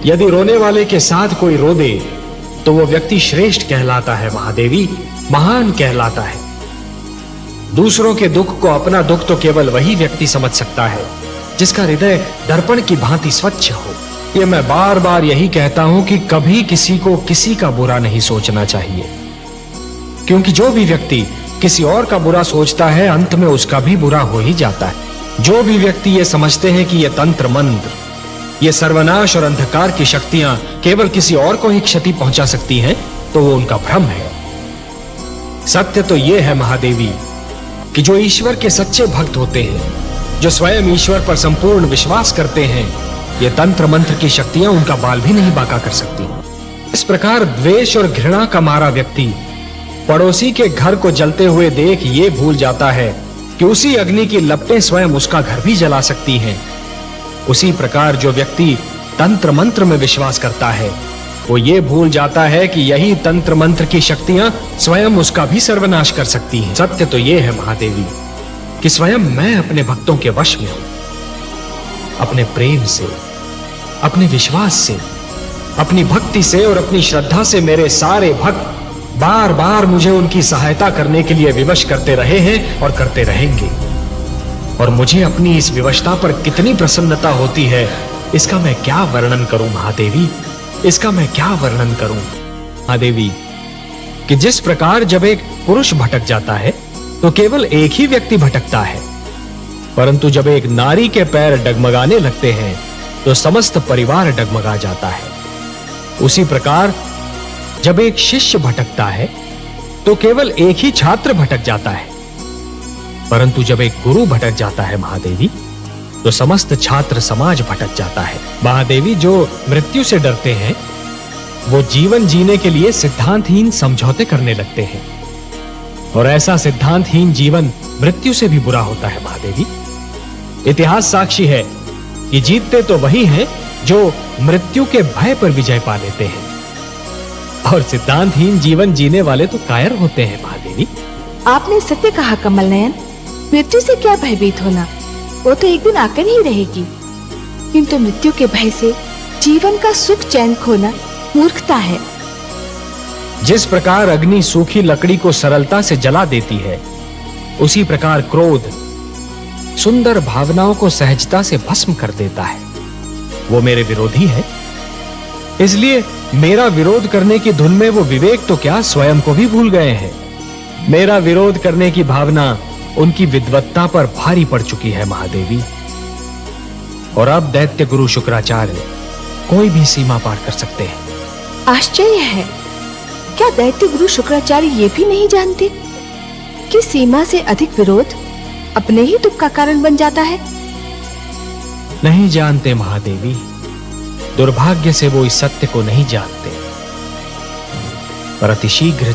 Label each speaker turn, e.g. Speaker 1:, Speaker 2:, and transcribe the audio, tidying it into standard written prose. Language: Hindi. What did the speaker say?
Speaker 1: यदि रोने वाले के साथ कोई रो दे तो वो व्यक्ति श्रेष्ठ कहलाता है महादेवी, महान कहलाता है। दूसरों के दुख को अपना दुख तो केवल वही व्यक्ति समझ सकता है जिसका हृदय दर्पण की भांति स्वच्छ हो। ये मैं बार बार यही कहता हूं कि कभी किसी को किसी का बुरा नहीं सोचना चाहिए, क्योंकि जो भी व्यक्ति किसी और का बुरा सोचता है अंत में उसका भी बुरा हो ही जाता है। जो भी व्यक्ति ये समझते हैं कि ये तंत्र मंत्र, ये सर्वनाश और अंधकार की शक्तियां केवल किसी और को ही क्षति पहुंचा सकती हैं, तो वो उनका भ्रम है। सत्य तो ये है महादेवी कि जो ईश्वर के सच्चे भक्त होते हैं, जो स्वयं ईश्वर पर संपूर्ण विश्वास करते हैं, ये तंत्र मंत्र की शक्तियां उनका बाल भी नहीं बांका कर सकती। इस प्रकार द्वेष और घृणा का मारा व्यक्ति पड़ोसी के घर को जलते हुए देख ये भूल जाता है कि उसी अग्नि की लपटें स्वयं उसका घर भी जला सकती हैं। उसी प्रकार जो व्यक्ति तंत्र मंत्र में विश्वास करता है वो ये भूल जाता है कि यही तंत्र मंत्र की शक्तियां स्वयं उसका भी सर्वनाश कर सकती हैं। सत्य तो ये है महादेवी कि स्वयं मैं अपने भक्तों के वश में हूं। अपने प्रेम से, अपने विश्वास से, अपनी भक्ति से और अपनी श्रद्धा से मेरे सारे भक्त बार बार मुझे उनकी सहायता करने के लिए विवश करते रहे हैं और करते रहेंगे। और मुझे अपनी इस विवशता पर कितनी प्रसन्नता होती है, इसका मैं क्या वर्णन करूं महादेवी, इसका मैं क्या वर्णन करूं महादेवी। कि जिस प्रकार जब एक पुरुष भटक जाता है तो केवल एक ही व्यक्ति भटकता है, परंतु जब एक नारी के पैर डगमगाने लगते हैं तो समस्त परिवार डगमगा जाता है। उसी प्रकार जब एक शिष्य भटकता है तो केवल एक ही छात्र भटक जाता है, परंतु जब एक गुरु भटक जाता है महादेवी तो समस्त छात्र समाज भटक जाता है। महादेवी, जो मृत्यु से डरते हैं वो जीवन जीने के लिए सिद्धांतहीन समझौते करने लगते हैं, और ऐसा सिद्धांतहीन जीवन मृत्यु से भी बुरा होता है महादेवी। इतिहास साक्षी है कि जीतते तो वही हैं जो मृत्यु के भय पर विजय पा लेते हैं, और सिद्धांतहीन जीवन जीने वाले तो कायर होते हैं महादेवी।
Speaker 2: आपने सत्य कहा कमल नयन। मृत्यु से क्या भयभीत होना, वो तो एक दिन आकर ही रहेगी। किंतु मृत्यु के भय से जीवन का सुख चैन खोना मूर्खता है।
Speaker 1: जिस प्रकार अग्नि सूखी लकड़ी को सरलता से जला देती है, उसी प्रकार क्रोध सुंदर भावनाओं को सहजता से भस्म कर देता है। वो मेरे विरोधी है, इसलिए मेरा विरोध करने की धुन में वो विवेक तो क्या स्वयं को भी भूल गए हैं। मेरा विरोध करने की भावना उनकी विद्वत्ता पर भारी पड़ चुकी है महादेवी। और अब दैत्य गुरु शुक्राचार्य कोई भी सीमा पार कर सकते हैं।
Speaker 2: आश्चर्य है, क्या दैत्य गुरु शुक्राचार्य ये भी नहीं जानते कि सीमा से अधिक विरोध अपने ही दुख का कारण बन जाता है?
Speaker 1: नहीं जानते महादेवी, दुर्भाग्य से वो इस सत्य को नहीं जानते, पर अतिशीघ्र